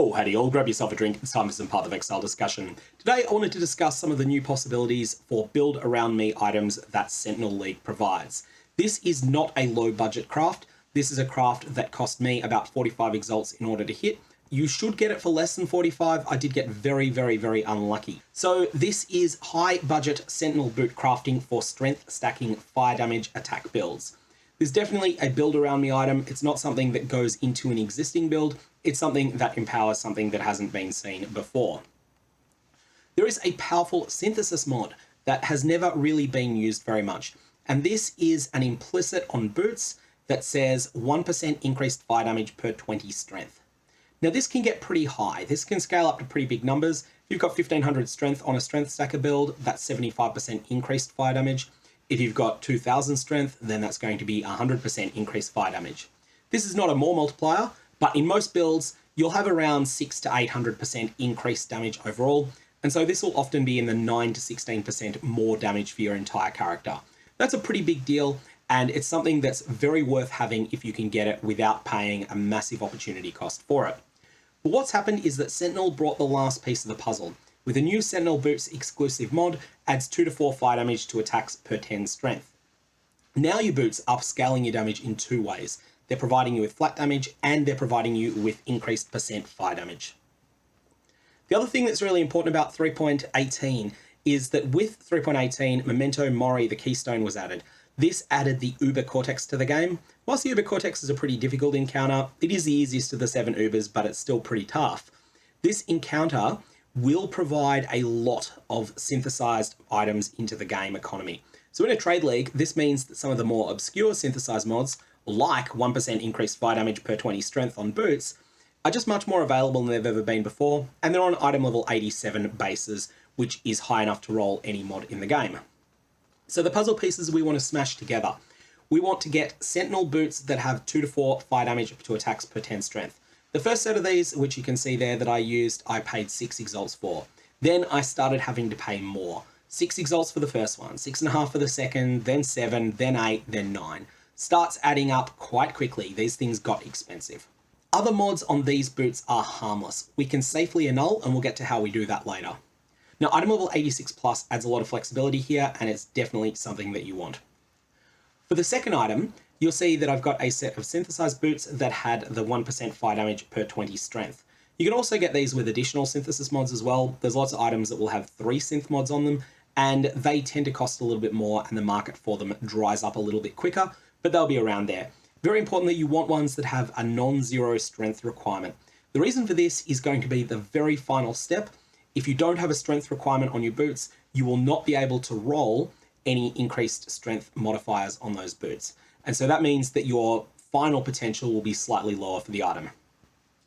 Oh, howdy all, grab yourself a drink, it's time for some Path of Exile discussion. Today I wanted to discuss some of the new possibilities for build around me items that Sentinel League provides. This is not a low budget craft, this is a craft that cost me about 45 exalts in order to hit. You should get it for less than 45, I did get very unlucky. So this is high budget Sentinel boot crafting for strength stacking fire damage attack builds. There's definitely a build around me item. It's not something that goes into an existing build. It's something that empowers something that hasn't been seen before. There is a powerful synthesis mod that has never really been used very much. And this is an implicit on boots that says 1% increased fire damage per 20 strength. Now this can get pretty high. This can scale up to pretty big numbers. If you've got 1500 strength on a strength stacker build, that's 75% increased fire damage. If you've got 2000 strength, then that's going to be 100% increased fire damage. This is not a more multiplier, but in most builds, you'll have around 6 to 800% increased damage overall. And so this will often be in the 9 to 16% more damage for your entire character. That's a pretty big deal. And it's something that's very worth having if you can get it without paying a massive opportunity cost for it. But what's happened is that Sentinel brought the last piece of the puzzle. With a new Sentinel Boots exclusive mod, adds 2 to 4 fire damage to attacks per 10 strength. Now your boots are scaling your damage in two ways. They're providing you with flat damage and they're providing you with increased percent fire damage. The other thing that's really important about 3.18 is that with 3.18, Memento Mori, the keystone, was added. This added the Uber Cortex to the game. Whilst the Uber Cortex is a pretty difficult encounter, it is the easiest of the 7 Ubers, but it's still pretty tough. This encounter will provide a lot of synthesized items into the game economy. So in a trade league, this means that some of the more obscure synthesized mods, like 1% increased fire damage per 20 strength on boots, are just much more available than they've ever been before, and they're on item level 87 bases, which is high enough to roll any mod in the game. So the puzzle pieces we want to smash together. We want to get Sentinel boots that have 2 to 4 fire damage to attacks per 10 strength. The first set of these, which you can see there that I used, I paid 6 exalts for. Then I started having to pay more. 6 exalts for the first one, 6.5 for the second, then 7, then 8, then 9. Starts adding up quite quickly. These things got expensive. Other mods on these boots are harmless. We can safely annul, and we'll get to how we do that later. Now, item level 86 plus adds a lot of flexibility here, and it's definitely something that you want. For the second item, you'll see that I've got a set of synthesized boots that had the 1% fire damage per 20 strength. You can also get these with additional synthesis mods as well. There's lots of items that will have 3 synth mods on them, and they tend to cost a little bit more, and the market for them dries up a little bit quicker, but they'll be around there. Very importantly, you want ones that have a non-zero strength requirement. The reason for this is going to be the very final step. If you don't have a strength requirement on your boots, you will not be able to roll any increased strength modifiers on those boots. And so that means that your final potential will be slightly lower for the item.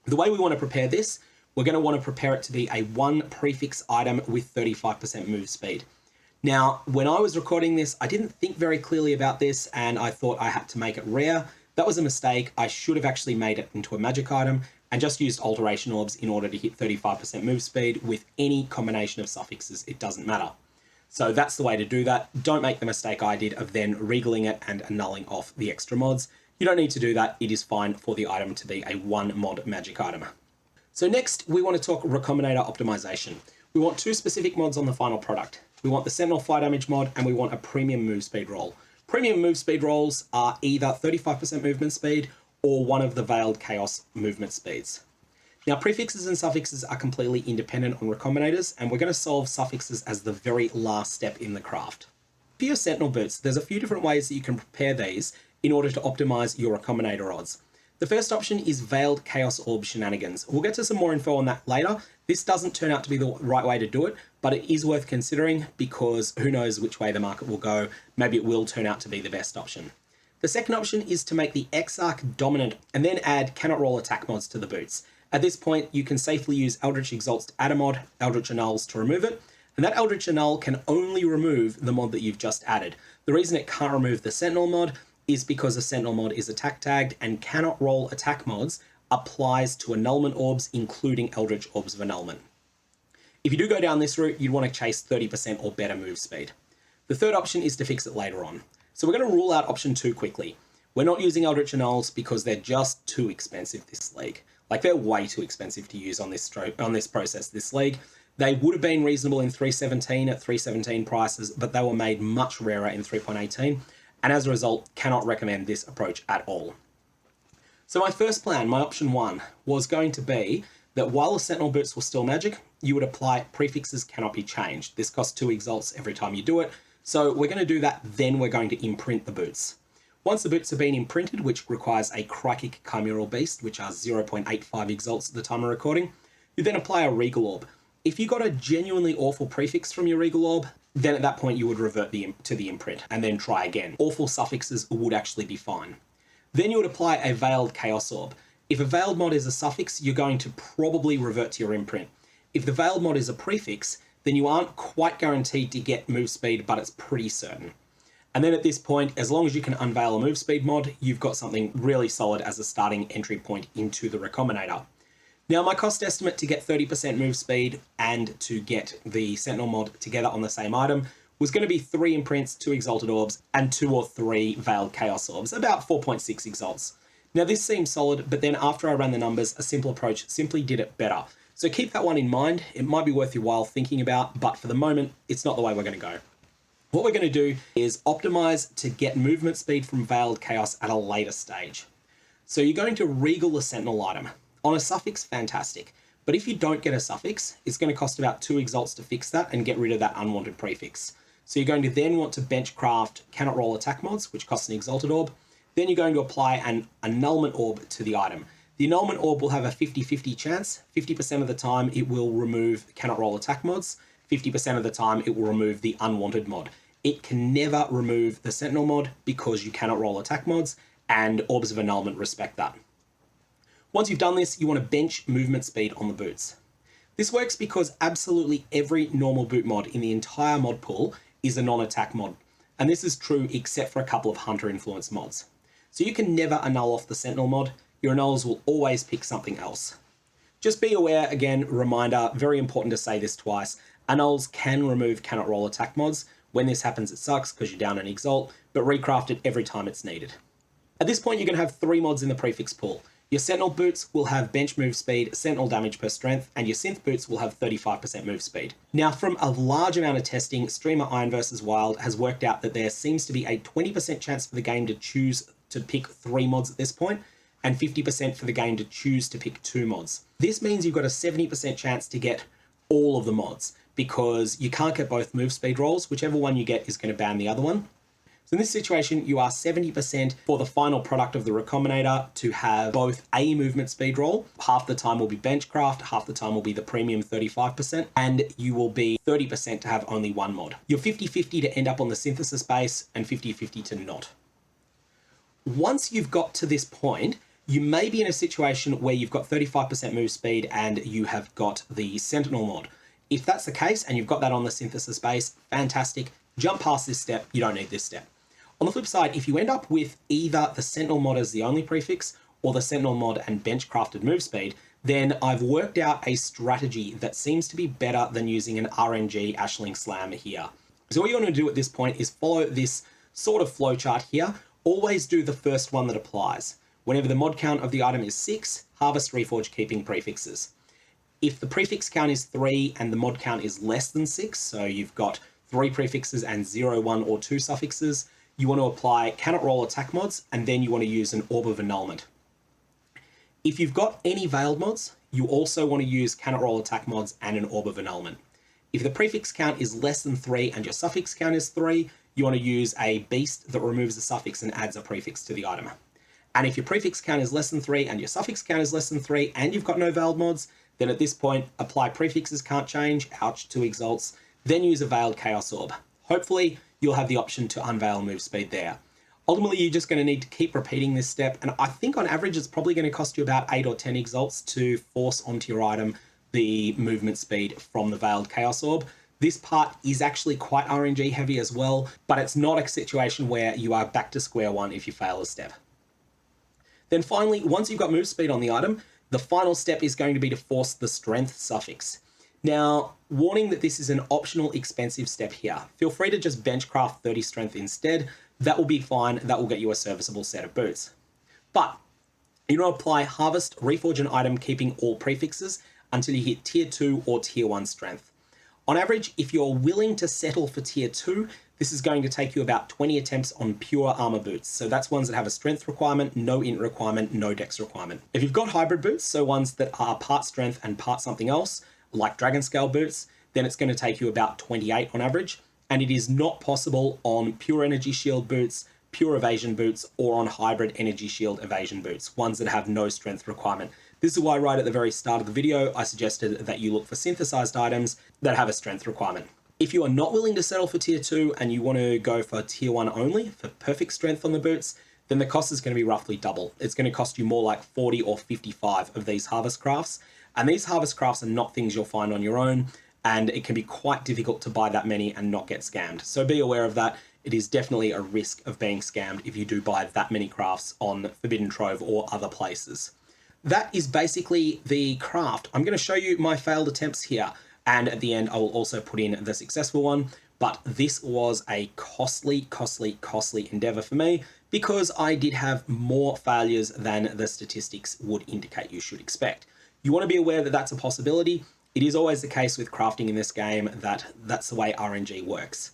The way we want to prepare this, we're going to want to prepare it to be a 1 prefix item with 35% move speed. Now, when I was recording this, I didn't think very clearly about this and I thought I had to make it rare. That was a mistake. I should have actually made it into a magic item and just used alteration orbs in order to hit 35% move speed with any combination of suffixes. It doesn't matter. So that's the way to do that. Don't make the mistake I did of then regaling it and annulling off the extra mods. You don't need to do that. It is fine for the item to be a 1 mod magic item. So next, we want to talk Recombinator optimization. We want 2 specific mods on the final product. We want the Sentinel fire damage mod and we want a premium move speed roll. Premium move speed rolls are either 35% movement speed or one of the Veiled Chaos movement speeds. Now, prefixes and suffixes are completely independent on Recombinators, and we're going to solve suffixes as the very last step in the craft. For your Sentinel boots, there's a few different ways that you can prepare these in order to optimize your Recombinator odds. The first option is Veiled Chaos Orb shenanigans. We'll get to some more info on that later. This doesn't turn out to be the right way to do it, but it is worth considering because who knows which way the market will go. Maybe it will turn out to be the best option. The second option is to make the Exarch dominant and then add cannot roll attack mods to the boots. At this point, you can safely use Eldritch exalts to add a mod, Eldritch annuls to remove it, and that Eldritch annul can only remove the mod that you've just added. The reason it can't remove the Sentinel mod is because the Sentinel mod is attack tagged and cannot roll attack mods applies to annulment orbs, including Eldritch orbs of annulment. If you do go down this route, you'd want to chase 30% or better move speed. The third option is to fix it later on. So we're going to rule out option 2 quickly. We're not using Eldritch annuls because they're just too expensive this league. Like, they're way too expensive to use on this process, this league. They would have been reasonable in 3.17 at 3.17 prices, but they were made much rarer in 3.18, and as a result, cannot recommend this approach at all. So my first plan, my option one, was going to be that while the Sentinel boots were still magic, you would apply prefixes cannot be changed. This costs 2 exalts every time you do it, so we're going to do that, then we're going to imprint the boots. Once the boots have been imprinted, which requires a Crichic Chimeral Beast, which are 0.85 exalts at the time of recording, you then apply a Regal Orb. If you got a genuinely awful prefix from your Regal Orb, then at that point you would revert to the imprint and then try again. Awful suffixes would actually be fine. Then you would apply a Veiled Chaos Orb. If a Veiled mod is a suffix, you're going to probably revert to your imprint. If the Veiled mod is a prefix, then you aren't quite guaranteed to get Movespeed, but it's pretty certain. And then at this point, as long as you can unveil a Movespeed mod, you've got something really solid as a starting entry point into the Recombinator. Now, my cost estimate to get 30% move speed and to get the Sentinel mod together on the same item was going to be 3 imprints, 2 exalted orbs, and 2 or 3 veiled chaos orbs, about 4.6 exalts. Now, this seems solid, but then after I ran the numbers, a simple approach simply did it better. So keep that one in mind. It might be worth your while thinking about, but for the moment, it's not the way we're going to go. What we're going to do is optimize to get movement speed from veiled chaos at a later stage. So you're going to regal the Sentinel item. On a suffix, fantastic. But if you don't get a suffix, it's going to cost about 2 exalts to fix that and get rid of that unwanted prefix. So you're going to then want to benchcraft cannot roll attack mods, which costs an exalted orb. Then you're going to apply an annulment orb to the item. The annulment orb will have a 50-50 chance. 50% of the time it will remove cannot roll attack mods. 50% of the time it will remove the unwanted mod. It can never remove the Sentinel mod because you cannot roll attack mods, and orbs of annulment respect that. Once you've done this, you want to bench movement speed on the boots. This works because absolutely every normal boot mod in the entire mod pool is a non-attack mod, and this is true except for a couple of hunter influence mods. So you can never annul off the Sentinel mod. Your annuls will always pick something else. Just be aware, again, reminder, very important to say this twice, annuls can remove cannot roll attack mods. When this happens, it sucks because you're down an exalt, but recraft it every time it's needed. At this point, you're going to have 3 mods in the prefix pool. Your Sentinel boots will have bench move speed, Sentinel damage per strength, and your Synth boots will have 35% move speed. Now, from a large amount of testing, Streamer Iron vs Wild has worked out that there seems to be a 20% chance for the game to choose to pick 3 mods at this point, and 50% for the game to choose to pick 2 mods. This means you've got a 70% chance to get all of the mods, because you can't get both move speed rolls. Whichever one you get is going to ban the other one. So in this situation, you are 70% for the final product of the Recombinator to have both a movement speed roll. Half the time will be benchcraft, half the time will be the premium 35%, and you will be 30% to have only 1 mod. You're 50-50 to end up on the synthesis base and 50-50 to not. Once you've got to this point, you may be in a situation where you've got 35% move speed and you have got the Sentinel mod. If that's the case and you've got that on the synthesis base, fantastic. Jump past this step. You don't need this step. On the flip side, if you end up with either the Sentinel mod as the only prefix or the Sentinel mod and bench-crafted move speed, then I've worked out a strategy that seems to be better than using an RNG Ashling Slam here. So what you want to do at this point is follow this sort of flowchart here. Always do the first one that applies. Whenever the mod count of the item is 6, harvest Reforge keeping prefixes. If the prefix count is 3 and the mod count is less than 6, so you've got 3 prefixes and 0, 1, or 2 suffixes, you want to apply cannot roll attack mods, and then you want to use an orb of annulment. If you've got any veiled mods, you also want to use cannot roll attack mods and an orb of annulment. If the prefix count is less than 3 and your suffix count is 3, you want to use a beast that removes the suffix and adds a prefix to the item. And if your prefix count is less than 3 and your suffix count is less than 3 and you've got no veiled mods, then at this point, apply prefixes can't change, ouch, 2 exalts, then use a veiled chaos orb. Hopefully, you'll have the option to unveil move speed there. Ultimately, you're just going to need to keep repeating this step, and I think on average, it's probably going to cost you about 8 or 10 exalts to force onto your item the movement speed from the veiled chaos orb. This part is actually quite RNG heavy as well, but it's not a situation where you are back to square one if you fail a step. Then finally, once you've got move speed on the item, the final step is going to be to force the strength suffix. Now, warning that this is an optional expensive step here. Feel free to just benchcraft 30 strength instead. That will be fine. That will get you a serviceable set of boots. But You want to apply harvest, reforge an item, keeping all prefixes until you hit tier 2 or tier 1 strength. On average, if you're willing to settle for tier 2, this is going to take you about 20 attempts on pure armor boots. So that's ones that have a strength requirement, no int requirement, no dex requirement. If you've got hybrid boots, so ones that are part strength and part something else, like dragon scale boots, then it's going to take you about 28 on average. And it is not possible on pure energy shield boots, pure evasion boots, or on hybrid energy shield evasion boots, ones that have no strength requirement. This is why right at the very start of the video, I suggested that you look for synthesized items that have a strength requirement. If you are not willing to settle for tier 2 and you want to go for tier 1 only, for perfect strength on the boots, then the cost is going to be roughly double. It's going to cost you more like 40 or 55 of these harvest crafts. And these harvest crafts are not things you'll find on your own, and it can be quite difficult to buy that many and not get scammed. So be aware of that. It is definitely a risk of being scammed if you do buy that many crafts on Forbidden Trove or other places. That is basically the craft. I'm going to show you my failed attempts here, and at the end I will also put in the successful one, but this was a costly endeavor for me because I did have more failures than the statistics would indicate you should expect. You want to be aware that that's a possibility. It is always the case with crafting in this game that that's the way RNG works.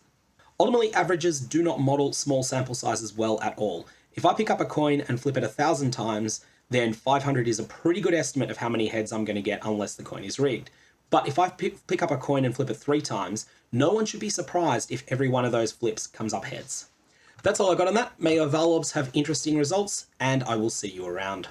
Ultimately, averages do not model small sample sizes well at all. If I pick up a coin and flip it 1,000 times, then 500 is a pretty good estimate of how many heads I'm going to get unless the coin is rigged. But if I pick up a coin and flip it 3 times, no one should be surprised if every one of those flips comes up heads. That's all I got on that. May your Valobs have interesting results, and I will see you around.